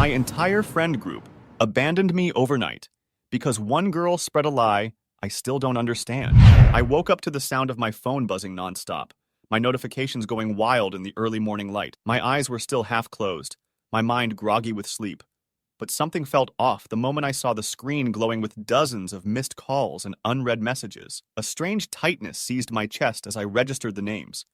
My entire friend group abandoned me overnight because one girl spread a lie I still don't understand. I woke up to the sound of my phone buzzing nonstop, my notifications going wild in the early morning light. My eyes were still half closed, my mind groggy with sleep. But something felt off the moment I saw the screen glowing with dozens of missed calls and unread messages. A strange tightness seized my chest as I registered the names.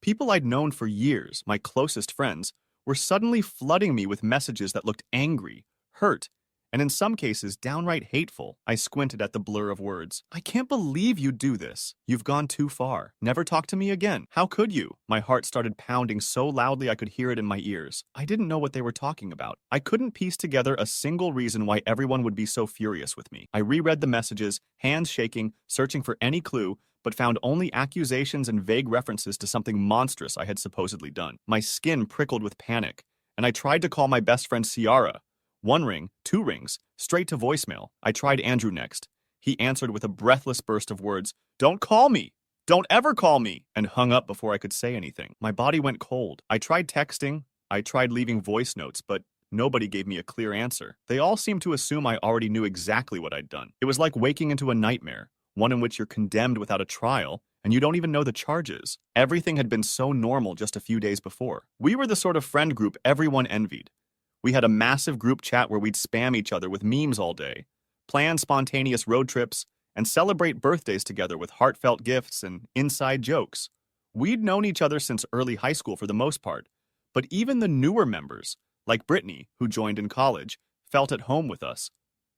People I'd known for years, my closest friends, were suddenly flooding me with messages that looked angry, hurt, and in some cases downright hateful. I squinted at the blur of words. I can't believe you do this. You've gone too far. Never talk to me again. How could you? My heart started pounding so loudly I could hear it in my ears. I didn't know what they were talking about. I couldn't piece together a single reason why everyone would be so furious with me. I reread the messages, hands shaking, searching for any clue, but found only accusations and vague references to something monstrous I had supposedly done. My skin prickled with panic, and I tried to call my best friend Ciara. One ring, two rings, straight to voicemail. I tried Andrew next. He answered with a breathless burst of words, "Don't call me! Don't ever call me!" and hung up before I could say anything. My body went cold. I tried texting, I tried leaving voice notes, but nobody gave me a clear answer. They all seemed to assume I already knew exactly what I'd done. It was like waking into a nightmare, one in which you're condemned without a trial, and you don't even know the charges. Everything had been so normal just a few days before. We were the sort of friend group everyone envied. We had a massive group chat where we'd spam each other with memes all day, plan spontaneous road trips, and celebrate birthdays together with heartfelt gifts and inside jokes. We'd known each other since early high school for the most part, but even the newer members, like Brittany, who joined in college, felt at home with us.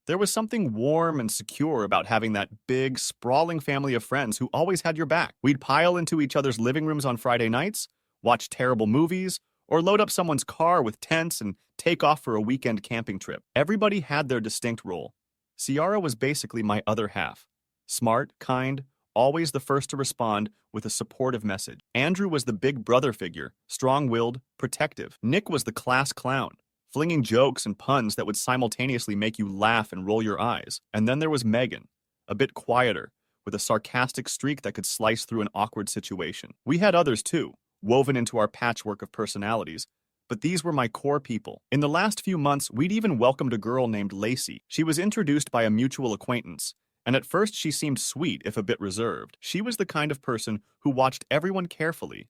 There was something warm and secure about having that big, sprawling family of friends who always had your back. We'd pile into each other's living rooms on Friday nights, watch terrible movies, or load up someone's car with tents and take off for a weekend camping trip. Everybody had their distinct role. Ciara was basically my other half. Smart, kind, always the first to respond with a supportive message. Andrew was the big brother figure, strong-willed, protective. Nick was the class clown, flinging jokes and puns that would simultaneously make you laugh and roll your eyes. And then there was Megan, a bit quieter, with a sarcastic streak that could slice through an awkward situation. We had others too, woven into our patchwork of personalities, but these were my core people. In the last few months, we'd even welcomed a girl named Lacey. She was introduced by a mutual acquaintance, and at first she seemed sweet if a bit reserved. She was the kind of person who watched everyone carefully,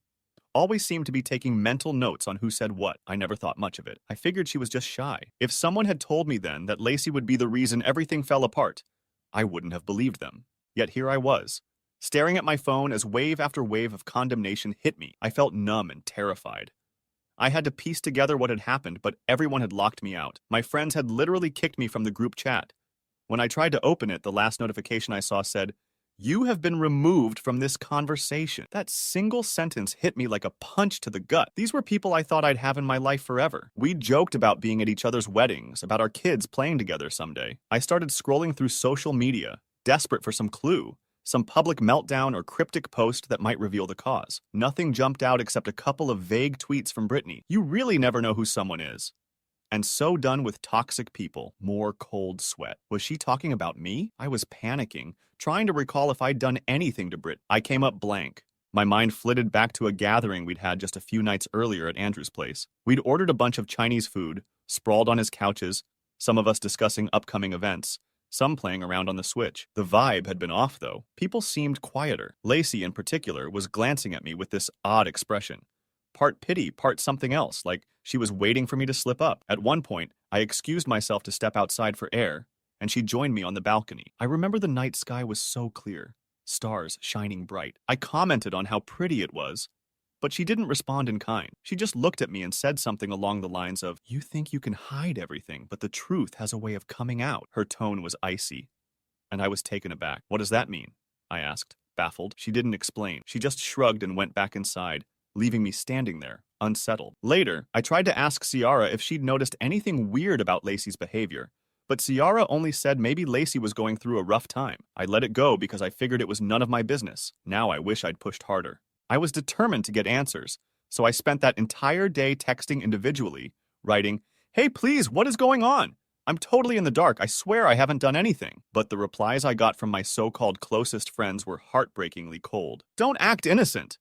always seemed to be taking mental notes on who said what. I never thought much of it. I figured she was just shy. If someone had told me then that Lacey would be the reason everything fell apart, I wouldn't have believed them. Yet here I was, staring at my phone as wave after wave of condemnation hit me. I felt numb and terrified. I had to piece together what had happened, but everyone had locked me out. My friends had literally kicked me from the group chat. When I tried to open it, the last notification I saw said, "You have been removed from this conversation." That single sentence hit me like a punch to the gut. These were people I thought I'd have in my life forever. We joked about being at each other's weddings, about our kids playing together someday. I started scrolling through social media, desperate for some clue, some public meltdown or cryptic post that might reveal the cause. Nothing jumped out except a couple of vague tweets from Brittany. You really never know who someone is. And so done with toxic people, more cold sweat. Was she talking about me? I was panicking, trying to recall if I'd done anything to Brit. I came up blank. My mind flitted back to a gathering we'd had just a few nights earlier at Andrew's place. We'd ordered a bunch of Chinese food, sprawled on his couches, some of us discussing upcoming events, some playing around on the Switch. The vibe had been off, though. People seemed quieter. Lacey, in particular, was glancing at me with this odd expression. Part pity, part something else, like she was waiting for me to slip up. At one point, I excused myself to step outside for air, and she joined me on the balcony. I remember the night sky was so clear, stars shining bright. I commented on how pretty it was, but she didn't respond in kind. She just looked at me and said something along the lines of, "You think you can hide everything, but the truth has a way of coming out." Her tone was icy, and I was taken aback. "What does that mean?" I asked, baffled. She didn't explain. She just shrugged and went back inside, leaving me standing there, unsettled. Later, I tried to ask Ciara if she'd noticed anything weird about Lacey's behavior, but Ciara only said maybe Lacey was going through a rough time. I let it go because I figured it was none of my business. Now I wish I'd pushed harder. I was determined to get answers, so I spent that entire day texting individually, writing, "Hey, please, what is going on? I'm totally in the dark. I swear I haven't done anything." But the replies I got from my so-called closest friends were heartbreakingly cold. "Don't act innocent.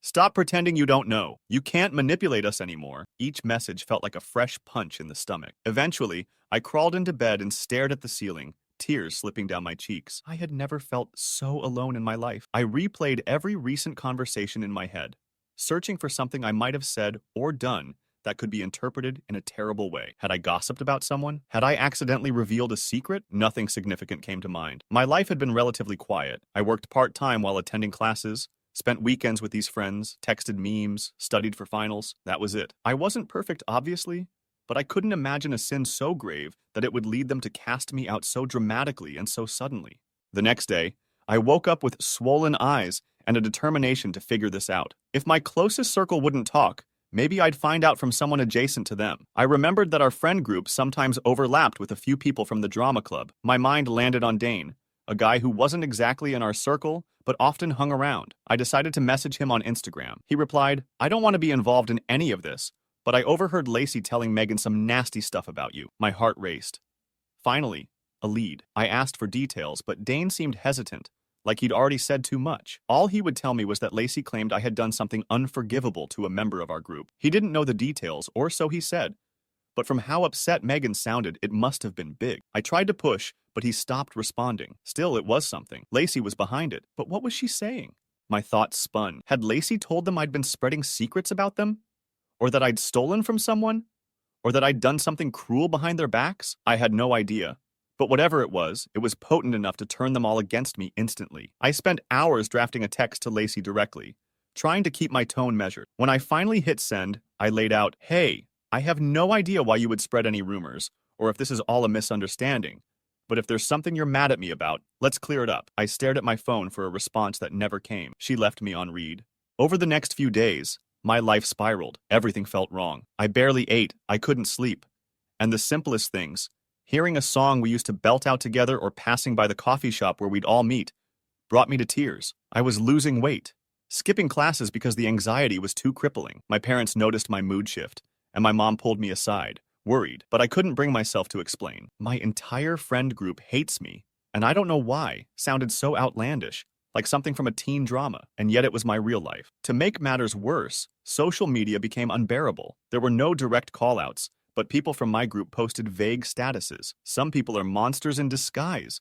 Stop pretending you don't know. You can't manipulate us anymore. Each message felt like a fresh punch in the stomach. Eventually, I crawled into bed and stared at the ceiling, tears slipping down my cheeks. I had never felt so alone in my life. I replayed every recent conversation in my head, searching for something I might have said or done that could be interpreted in a terrible way. Had I gossiped about someone? Had I accidentally revealed a secret? Nothing significant came to mind. My life had been relatively quiet. I worked part-time while attending classes, spent weekends with these friends, texted memes, studied for finals. That was it. I wasn't perfect, obviously, but I couldn't imagine a sin so grave that it would lead them to cast me out so dramatically and so suddenly. The next day, I woke up with swollen eyes and a determination to figure this out. If my closest circle wouldn't talk, maybe I'd find out from someone adjacent to them. I remembered that our friend group sometimes overlapped with a few people from the drama club. My mind landed on Dane, a guy who wasn't exactly in our circle, but often hung around. I decided to message him on Instagram. He replied, "I don't want to be involved in any of this, but I overheard Lacey telling Megan some nasty stuff about you." My heart raced. Finally, a lead. I asked for details, but Dane seemed hesitant, like he'd already said too much. All he would tell me was that Lacey claimed I had done something unforgivable to a member of our group. He didn't know the details, or so he said, but from how upset Megan sounded, it must have been big. I tried to push, but he stopped responding. Still, it was something. Lacey was behind it. But what was she saying? My thoughts spun. Had Lacey told them I'd been spreading secrets about them? Or that I'd stolen from someone? Or that I'd done something cruel behind their backs? I had no idea. But whatever it was potent enough to turn them all against me instantly. I spent hours drafting a text to Lacey directly, trying to keep my tone measured. When I finally hit send, I laid out, "Hey, I have no idea why you would spread any rumors, or if this is all a misunderstanding. But if there's something you're mad at me about, let's clear it up." I stared at my phone for a response that never came. She left me on read. Over the next few days, my life spiraled. Everything felt wrong. I barely ate. I couldn't sleep. And the simplest things, hearing a song we used to belt out together or passing by the coffee shop where we'd all meet, brought me to tears. I was losing weight, skipping classes because the anxiety was too crippling. My parents noticed my mood shift, and my mom pulled me aside, worried, but I couldn't bring myself to explain. "My entire friend group hates me, and I don't know why," sounded so outlandish, like something from a teen drama, and yet it was my real life. To make matters worse, social media became unbearable. There were no direct callouts, but people from my group posted vague statuses. Some people are monsters in disguise.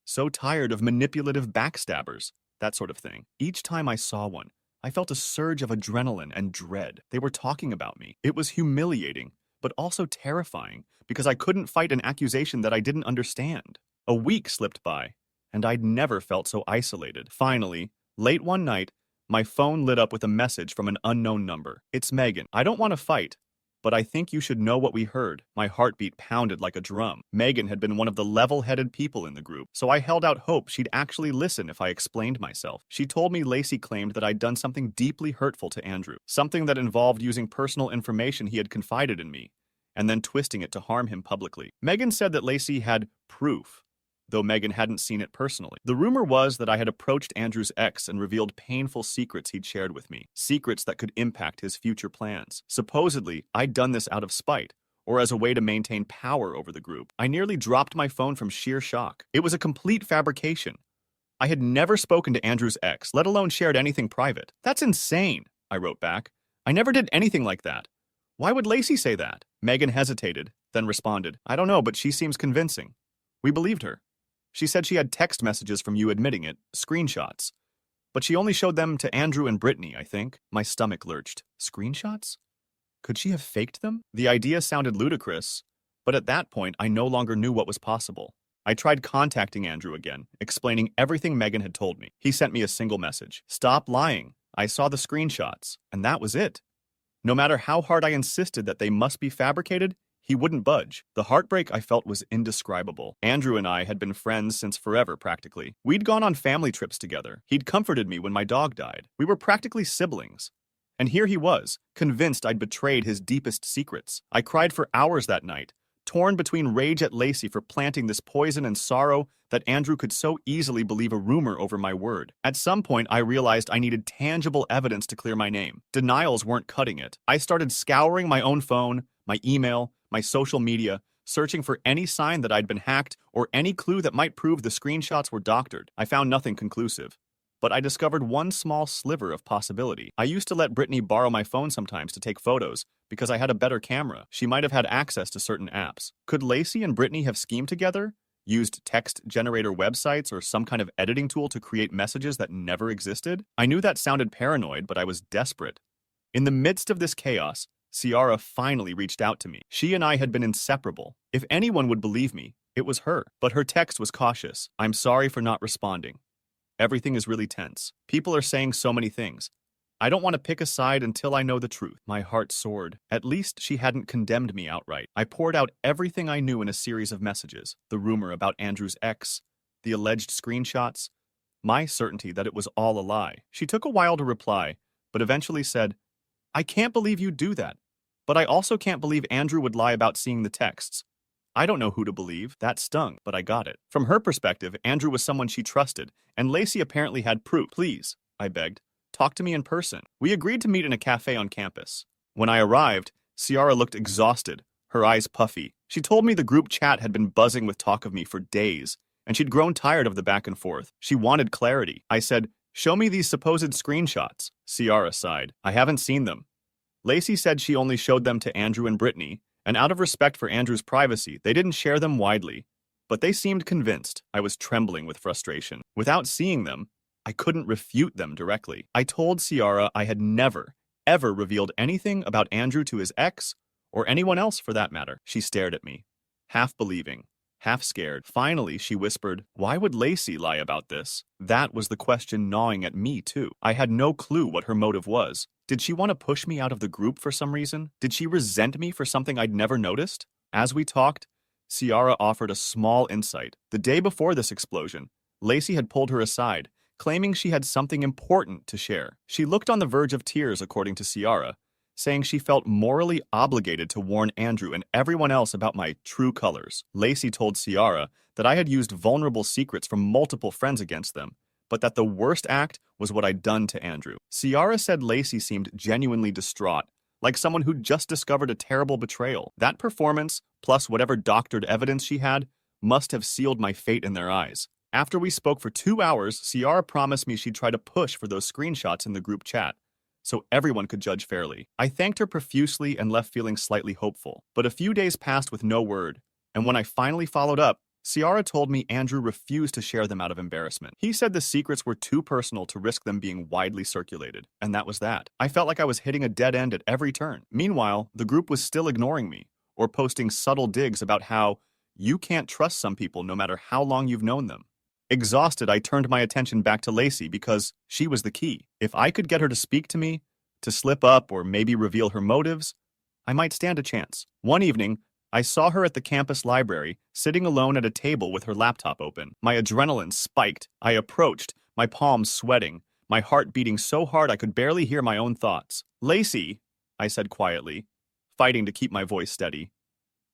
So tired of manipulative backstabbers, that sort of thing. Each time I saw one, I felt a surge of adrenaline and dread. They were talking about me. It was humiliating, but also terrifying, because I couldn't fight an accusation that I didn't understand. A week slipped by, and I'd never felt so isolated. Finally, late one night, my phone lit up with a message from an unknown number. "It's Megan. I don't want to fight, but I think you should know what we heard." My heartbeat pounded like a drum. Megan had been one of the level-headed people in the group, so I held out hope she'd actually listen if I explained myself. She told me Lacey claimed that I'd done something deeply hurtful to Andrew, something that involved using personal information he had confided in me, and then twisting it to harm him publicly. Megan said that Lacey had proof, though Megan hadn't seen it personally. The rumor was that I had approached Andrew's ex and revealed painful secrets he'd shared with me, secrets that could impact his future plans. Supposedly, I'd done this out of spite, or as a way to maintain power over the group. I nearly dropped my phone from sheer shock. It was a complete fabrication. I had never spoken to Andrew's ex, let alone shared anything private. "That's insane," I wrote back. "I never did anything like that. Why would Lacey say that?" Megan hesitated, then responded, "I don't know, but she seems convincing. We believed her. She said she had text messages from you admitting it, screenshots. But she only showed them to Andrew and Brittany, I think." My stomach lurched. Screenshots? Could she have faked them? The idea sounded ludicrous, but at that point, I no longer knew what was possible. I tried contacting Andrew again, explaining everything Megan had told me. He sent me a single message. "Stop lying. I saw the screenshots." And that was it. No matter how hard I insisted that they must be fabricated, he wouldn't budge. The heartbreak I felt was indescribable. Andrew and I had been friends since forever, practically. We'd gone on family trips together. He'd comforted me when my dog died. We were practically siblings. And here he was, convinced I'd betrayed his deepest secrets. I cried for hours that night, torn between rage at Lacey for planting this poison and sorrow that Andrew could so easily believe a rumor over my word. At some point, I realized I needed tangible evidence to clear my name. Denials weren't cutting it. I started scouring my own phone, my email, my social media, searching for any sign that I'd been hacked or any clue that might prove the screenshots were doctored. I found nothing conclusive. but I discovered one small sliver of possibility. I used to let Brittany borrow my phone sometimes to take photos because I had a better camera. She might have had access to certain apps. Could Lacey and Brittany have schemed together? Used text generator websites or some kind of editing tool to create messages that never existed? I knew that sounded paranoid, but I was desperate. In the midst of this chaos, Ciara finally reached out to me. She and I had been inseparable. If anyone would believe me, it was her. But her text was cautious. I'm sorry for not responding. Everything is really tense. People are saying so many things. I don't want to pick a side until I know the truth. My heart soared. At least she hadn't condemned me outright. I poured out everything I knew in a series of messages. The rumor about Andrew's ex, the alleged screenshots, my certainty that it was all a lie. She took a while to reply, but eventually said, I can't believe you'd do that. But I also can't believe Andrew would lie about seeing the texts. I don't know who to believe. That stung, but I got it. From her perspective, Andrew was someone she trusted, and Lacey apparently had proof. Please, I begged, talk to me in person. We agreed to meet in a cafe on campus. When I arrived, Ciara looked exhausted, her eyes puffy. She told me the group chat had been buzzing with talk of me for days, and she'd grown tired of the back and forth. She wanted clarity. I said, show me these supposed screenshots. Ciara sighed. I haven't seen them. Lacey said she only showed them to Andrew and Brittany, and out of respect for Andrew's privacy, they didn't share them widely. But they seemed convinced. I was trembling with frustration. Without seeing them, I couldn't refute them directly. I told Ciara I had never, ever revealed anything about Andrew to his ex, or anyone else for that matter. She stared at me, half believing, half scared. Finally, she whispered, why would Lacey lie about this? That was the question gnawing at me, too. I had no clue what her motive was. Did she want to push me out of the group for some reason? Did she resent me for something I'd never noticed? As we talked, Ciara offered a small insight. The day before this explosion, Lacey had pulled her aside, claiming she had something important to share. She looked on the verge of tears, according to Ciara, saying she felt morally obligated to warn Andrew and everyone else about my true colors. Lacey told Ciara that I had used vulnerable secrets from multiple friends against them, but that the worst act was what I'd done to Andrew. Ciara said Lacey seemed genuinely distraught, like someone who'd just discovered a terrible betrayal. That performance, plus whatever doctored evidence she had, must have sealed my fate in their eyes. After we spoke for 2 hours, Ciara promised me she'd try to push for those screenshots in the group chat, so everyone could judge fairly. I thanked her profusely and left feeling slightly hopeful. But a few days passed with no word, and when I finally followed up, Ciara told me Andrew refused to share them out of embarrassment. He said the secrets were too personal to risk them being widely circulated, and that was that. I felt like I was hitting a dead end at every turn. Meanwhile, the group was still ignoring me, or posting subtle digs about how you can't trust some people no matter how long you've known them. Exhausted, I turned my attention back to Lacey because she was the key. If I could get her to speak to me, to slip up or maybe reveal her motives, I might stand a chance. One evening, I saw her at the campus library, sitting alone at a table with her laptop open. My adrenaline spiked. I approached, my palms sweating, my heart beating so hard I could barely hear my own thoughts. Lacey, I said quietly, fighting to keep my voice steady.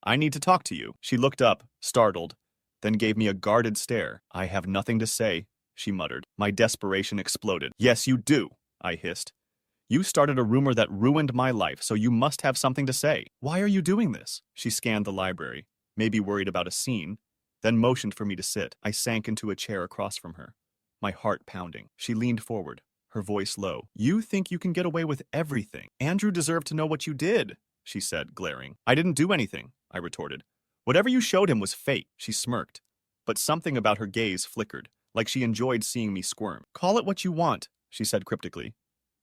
I need to talk to you. She looked up, startled, then gave me a guarded stare. I have nothing to say, she muttered. My desperation exploded. Yes, you do, I hissed. You started a rumor that ruined my life, so you must have something to say. Why are you doing this? She scanned the library, maybe worried about a scene, then motioned for me to sit. I sank into a chair across from her, my heart pounding. She leaned forward, her voice low. You think you can get away with everything. Andrew deserved to know what you did, she said, glaring. I didn't do anything, I retorted. Whatever you showed him was fake. She smirked, but something about her gaze flickered, like she enjoyed seeing me squirm. Call it what you want, she said cryptically.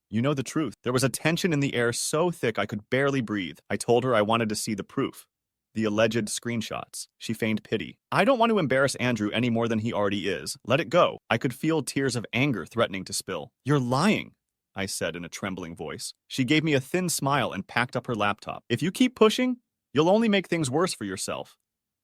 You know the truth. There was a tension in the air so thick I could barely breathe. I told her I wanted to see the proof. The alleged screenshots. She feigned pity. I don't want to embarrass Andrew any more than he already is. Let it go. I could feel tears of anger threatening to spill. You're lying, I said in a trembling voice. She gave me a thin smile and packed up her laptop. If you keep pushing, you'll only make things worse for yourself.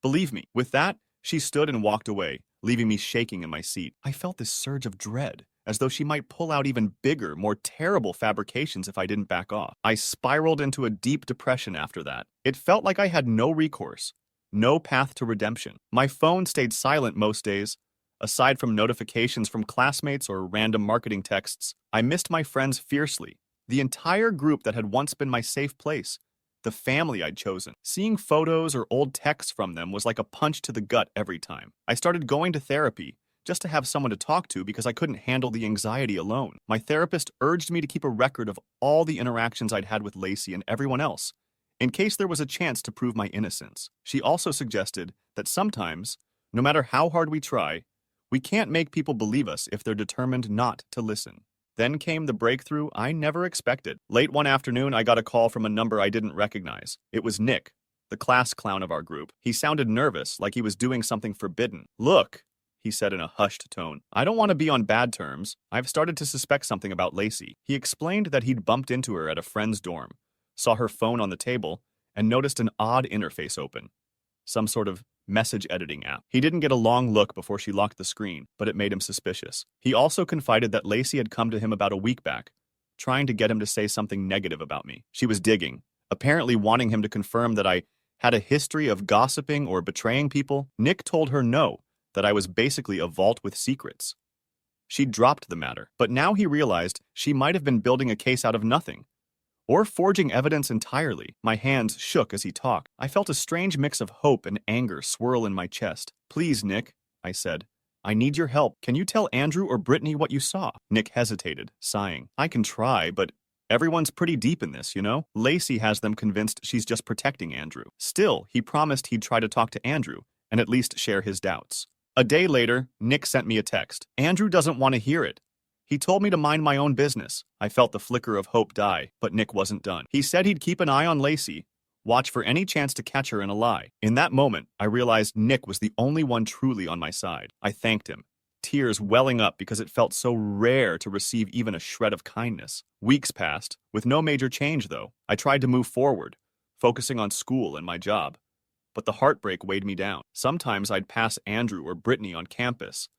Believe me. With that, she stood and walked away, leaving me shaking in my seat. I felt this surge of dread, as though she might pull out even bigger, more terrible fabrications if I didn't back off. I spiraled into a deep depression after that. It felt like I had no recourse, no path to redemption. My phone stayed silent most days. Aside from notifications from classmates or random marketing texts, I missed my friends fiercely. The entire group that had once been my safe place. The family I'd chosen. Seeing photos or old texts from them was like a punch to the gut every time. I started going to therapy, just to have someone to talk to because I couldn't handle the anxiety alone. My therapist urged me to keep a record of all the interactions I'd had with Lacey and everyone else, in case there was a chance to prove my innocence. She also suggested that sometimes, no matter how hard we try, we can't make people believe us if they're determined not to listen. Then came the breakthrough I never expected. Late one afternoon, I got a call from a number I didn't recognize. It was Nick, the class clown of our group. He sounded nervous, like he was doing something forbidden. "Look," he said in a hushed tone, "I don't want to be on bad terms. I've started to suspect something about Lacey." He explained that he'd bumped into her at a friend's dorm, saw her phone on the table, and noticed an odd interface open. Some sort of message editing app. He didn't get a long look before she locked the screen, but it made him suspicious. He also confided that Lacey had come to him about a week back, trying to get him to say something negative about me. She was digging, apparently wanting him to confirm that I had a history of gossiping or betraying people. Nick told her no, that I was basically a vault with secrets. She dropped the matter, but now he realized she might have been building a case out of nothing, or forging evidence entirely. My hands shook as he talked. I felt a strange mix of hope and anger swirl in my chest. "Please, Nick," I said. "I need your help. Can you tell Andrew or Brittany what you saw?" Nick hesitated, sighing. "I can try, but everyone's pretty deep in this, you know? Lacey has them convinced she's just protecting Andrew." Still, he promised he'd try to talk to Andrew and at least share his doubts. A day later, Nick sent me a text. "Andrew doesn't want to hear it. He told me to mind my own business." I felt the flicker of hope die, but Nick wasn't done. He said he'd keep an eye on Lacey, watch for any chance to catch her in a lie. In that moment, I realized Nick was the only one truly on my side. I thanked him, tears welling up because it felt so rare to receive even a shred of kindness. Weeks passed, with no major change though. I tried to move forward, focusing on school and my job, but the heartbreak weighed me down. Sometimes I'd pass Andrew or Brittany on campus,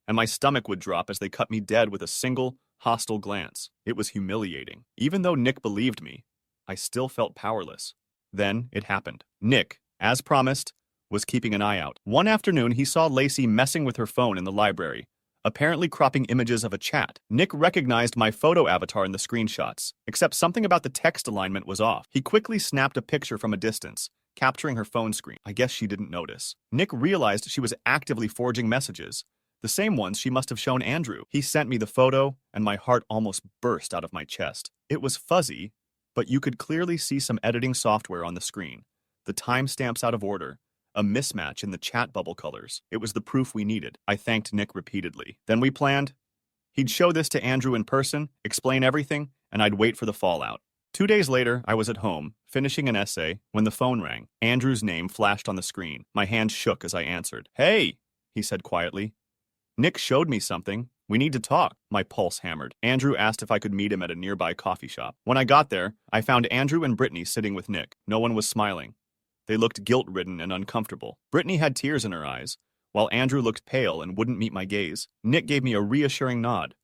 and my stomach would drop as they cut me dead with a single, hostile glance. It was humiliating. Even though Nick believed me, I still felt powerless. Then it happened. Nick, as promised, was keeping an eye out. One afternoon, he saw Lacey messing with her phone in the library, apparently cropping images of a chat. Nick recognized my photo avatar in the screenshots, except something about the text alignment was off. He quickly snapped a picture from a distance, capturing her phone screen. I guess she didn't notice. Nick realized she was actively forging messages, the same ones she must have shown Andrew. He sent me the photo, and my heart almost burst out of my chest. It was fuzzy, but you could clearly see some editing software on the screen, the timestamps out of order, a mismatch in the chat bubble colors. It was the proof we needed. I thanked Nick repeatedly. Then we planned he'd show this to Andrew in person, explain everything, and I'd wait for the fallout. 2 days later, I was at home, finishing an essay, when the phone rang. Andrew's name flashed on the screen. My hand shook as I answered. "Hey," he said quietly. "Nick showed me something. We need to talk." My pulse hammered. Andrew asked if I could meet him at a nearby coffee shop. When I got there, I found Andrew and Brittany sitting with Nick. No one was smiling. They looked guilt-ridden and uncomfortable. Brittany had tears in her eyes, while Andrew looked pale and wouldn't meet my gaze. Nick gave me a reassuring nod.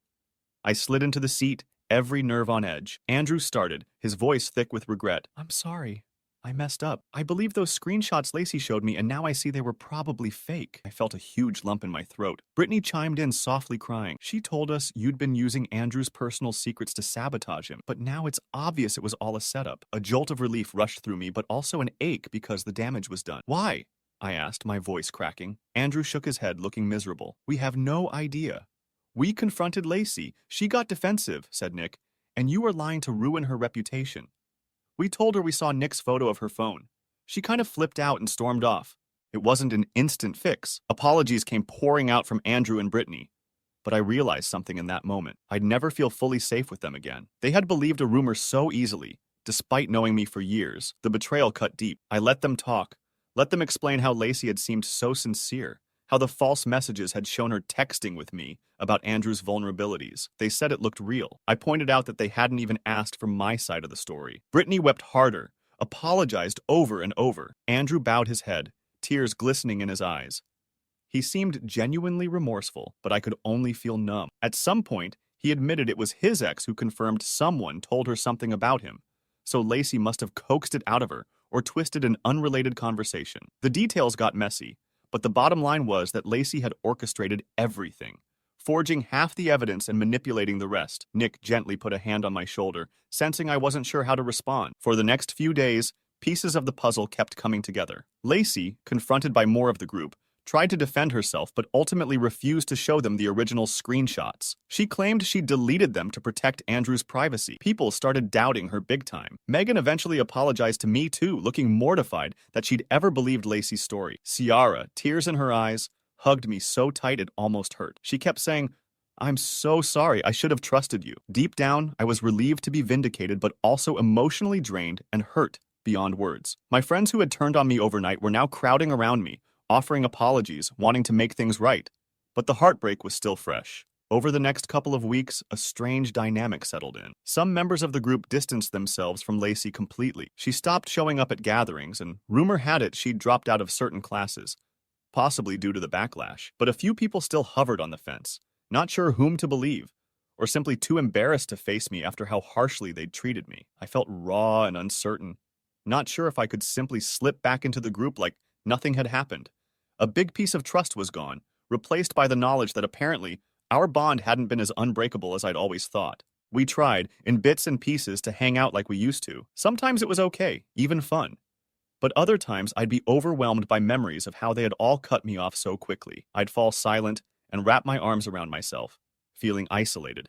I slid into the seat, every nerve on edge. Andrew started, his voice thick with regret. "I'm sorry. I messed up. I believed those screenshots Lacey showed me, and now I see they were probably fake." I felt a huge lump in my throat. Brittany chimed in, softly crying. "She told us you'd been using Andrew's personal secrets to sabotage him, but now it's obvious it was all a setup." A jolt of relief rushed through me, but also an ache because the damage was done. "Why?" I asked, my voice cracking. Andrew shook his head, looking miserable. "We have no idea. We confronted Lacey. She got defensive," said Nick, "and you were lying to ruin her reputation. We told her we saw Nick's photo of her phone. She kind of flipped out and stormed off. It wasn't an instant fix. Apologies came pouring out from Andrew and Brittany. But I realized something in that moment. I'd never feel fully safe with them again. They had believed a rumor so easily, despite knowing me for years. The betrayal cut deep. I let them talk. Let them explain how Lacey had seemed so sincere, how the false messages had shown her texting with me about Andrew's vulnerabilities. They said it looked real. I pointed out that they hadn't even asked for my side of the story. Brittany wept harder, apologized over and over. Andrew bowed his head, tears glistening in his eyes. He seemed genuinely remorseful, but I could only feel numb. At some point, he admitted it was his ex who confirmed someone told her something about him, so Lacey must have coaxed it out of her or twisted an unrelated conversation. The details got messy, but the bottom line was that Lacey had orchestrated everything, forging half the evidence and manipulating the rest. Nick gently put a hand on my shoulder, sensing I wasn't sure how to respond. For the next few days, pieces of the puzzle kept coming together. Lacey, confronted by more of the group, tried to defend herself but ultimately refused to show them the original screenshots. She claimed she deleted them to protect Andrew's privacy. People started doubting her big time. Megan eventually apologized to me too, looking mortified that she'd ever believed Lacey's story. Ciara, tears in her eyes, hugged me so tight it almost hurt. She kept saying, "I'm so sorry, I should have trusted you." Deep down, I was relieved to be vindicated but also emotionally drained and hurt beyond words. My friends who had turned on me overnight were now crowding around me, offering apologies, wanting to make things right. But the heartbreak was still fresh. Over the next couple of weeks, a strange dynamic settled in. Some members of the group distanced themselves from Lacey completely. She stopped showing up at gatherings, and rumor had it she'd dropped out of certain classes, possibly due to the backlash. But a few people still hovered on the fence, not sure whom to believe, or simply too embarrassed to face me after how harshly they'd treated me. I felt raw and uncertain, not sure if I could simply slip back into the group like nothing had happened. A big piece of trust was gone, replaced by the knowledge that apparently our bond hadn't been as unbreakable as I'd always thought. We tried, in bits and pieces, to hang out like we used to. Sometimes it was okay, even fun. But other times I'd be overwhelmed by memories of how they had all cut me off so quickly. I'd fall silent and wrap my arms around myself, feeling isolated,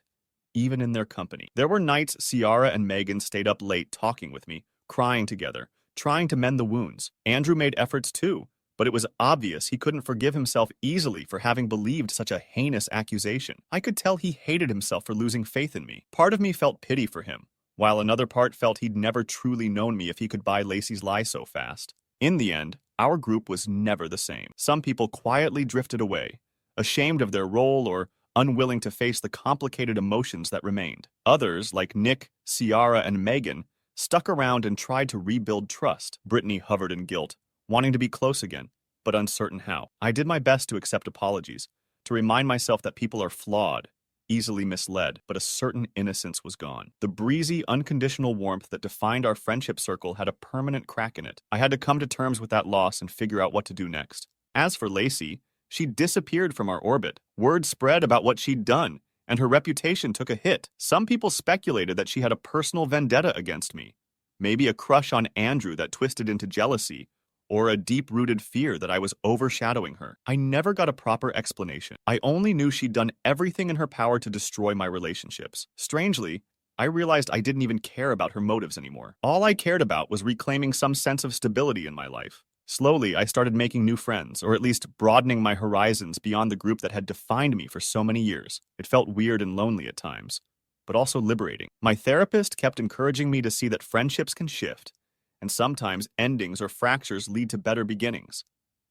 even in their company. There were nights Ciara and Megan stayed up late talking with me, crying together, trying to mend the wounds. Andrew made efforts too, but it was obvious he couldn't forgive himself easily for having believed such a heinous accusation. I could tell he hated himself for losing faith in me. Part of me felt pity for him, while another part felt he'd never truly known me if he could buy Lacey's lie so fast. In the end, our group was never the same. Some people quietly drifted away, ashamed of their role or unwilling to face the complicated emotions that remained. Others, like Nick, Ciara, and Megan, stuck around and tried to rebuild trust. Brittany hovered in guilt, wanting to be close again, but uncertain how. I did my best to accept apologies, to remind myself that people are flawed, easily misled, but a certain innocence was gone. The breezy, unconditional warmth that defined our friendship circle had a permanent crack in it. I had to come to terms with that loss and figure out what to do next. As for Lacey, she disappeared from our orbit. Word spread about what she'd done, and her reputation took a hit. Some people speculated that she had a personal vendetta against me, maybe a crush on Andrew that twisted into jealousy, or a deep-rooted fear that I was overshadowing her. I never got a proper explanation. I only knew she'd done everything in her power to destroy my relationships. Strangely, I realized I didn't even care about her motives anymore. All I cared about was reclaiming some sense of stability in my life. Slowly, I started making new friends, or at least broadening my horizons beyond the group that had defined me for so many years. It felt weird and lonely at times, but also liberating. My therapist kept encouraging me to see that friendships can shift, and sometimes endings or fractures lead to better beginnings.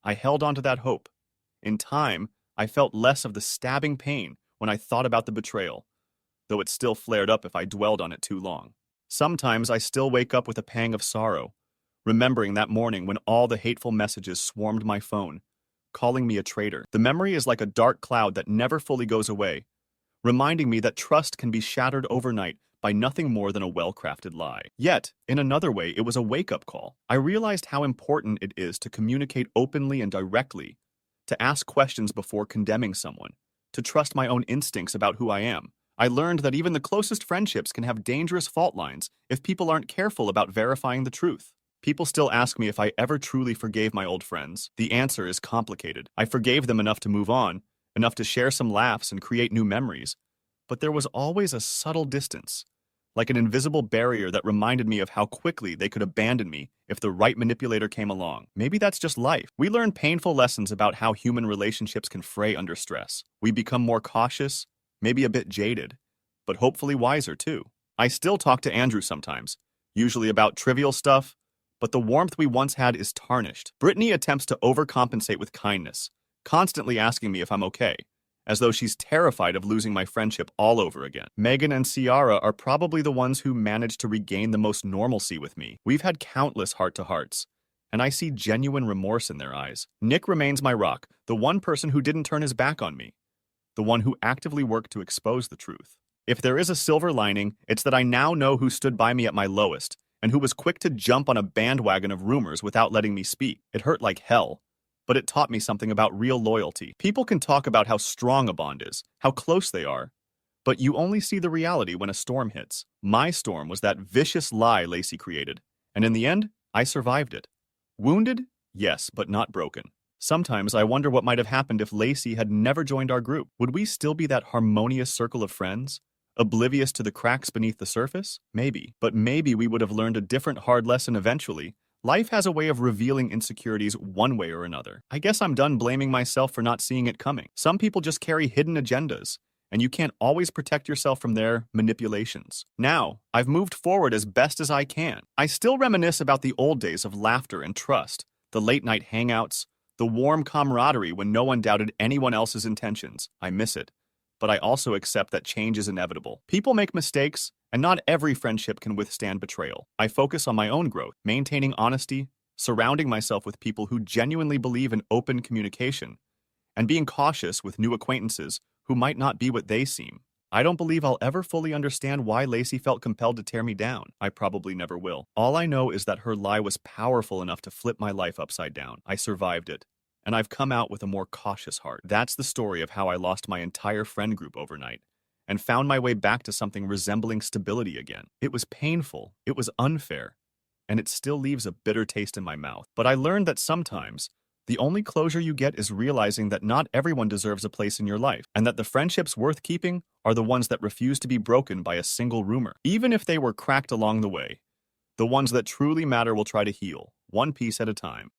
I held on to that hope. In time, I felt less of the stabbing pain when I thought about the betrayal, though it still flared up if I dwelled on it too long. Sometimes I still wake up with a pang of sorrow, remembering that morning when all the hateful messages swarmed my phone, calling me a traitor. The memory is like a dark cloud that never fully goes away, reminding me that trust can be shattered overnight by nothing more than a well-crafted lie. Yet, in another way, it was a wake-up call. I realized how important it is to communicate openly and directly, to ask questions before condemning someone, to trust my own instincts about who I am. I learned that even the closest friendships can have dangerous fault lines if people aren't careful about verifying the truth. People still ask me if I ever truly forgave my old friends. The answer is complicated. I forgave them enough to move on, enough to share some laughs and create new memories. But there was always a subtle distance, like an invisible barrier that reminded me of how quickly they could abandon me if the right manipulator came along. Maybe that's just life. We learn painful lessons about how human relationships can fray under stress. We become more cautious, maybe a bit jaded, but hopefully wiser too. I still talk to Andrew sometimes, usually about trivial stuff, but the warmth we once had is tarnished. Brittany attempts to overcompensate with kindness, constantly asking me if I'm okay, as though she's terrified of losing my friendship all over again. Megan and Ciara are probably the ones who managed to regain the most normalcy with me. We've had countless heart-to-hearts, and I see genuine remorse in their eyes. Nick remains my rock, the one person who didn't turn his back on me, the one who actively worked to expose the truth. If there is a silver lining, it's that I now know who stood by me at my lowest, and who was quick to jump on a bandwagon of rumors without letting me speak. It hurt like hell, but it taught me something about real loyalty. People can talk about how strong a bond is, how close they are, but you only see the reality when a storm hits. My storm was that vicious lie Lacey created, and in the end, I survived it. Wounded? Yes, but not broken. Sometimes I wonder what might have happened if Lacey had never joined our group. Would we still be that harmonious circle of friends? Oblivious to the cracks beneath the surface? Maybe. But maybe we would have learned a different hard lesson eventually. Life has a way of revealing insecurities one way or another. I guess I'm done blaming myself for not seeing it coming. Some people just carry hidden agendas, and you can't always protect yourself from their manipulations. Now, I've moved forward as best as I can. I still reminisce about the old days of laughter and trust, the late-night hangouts, the warm camaraderie when no one doubted anyone else's intentions. I miss it. But I also accept that change is inevitable. People make mistakes, and not every friendship can withstand betrayal. I focus on my own growth, maintaining honesty, surrounding myself with people who genuinely believe in open communication, and being cautious with new acquaintances who might not be what they seem. I don't believe I'll ever fully understand why Lacey felt compelled to tear me down. I probably never will. All I know is that her lie was powerful enough to flip my life upside down. I survived it, and I've come out with a more cautious heart. That's the story of how I lost my entire friend group overnight and found my way back to something resembling stability again. It was painful, it was unfair, and it still leaves a bitter taste in my mouth. But I learned that sometimes the only closure you get is realizing that not everyone deserves a place in your life, and that the friendships worth keeping are the ones that refuse to be broken by a single rumor. Even if they were cracked along the way, the ones that truly matter will try to heal, one piece at a time.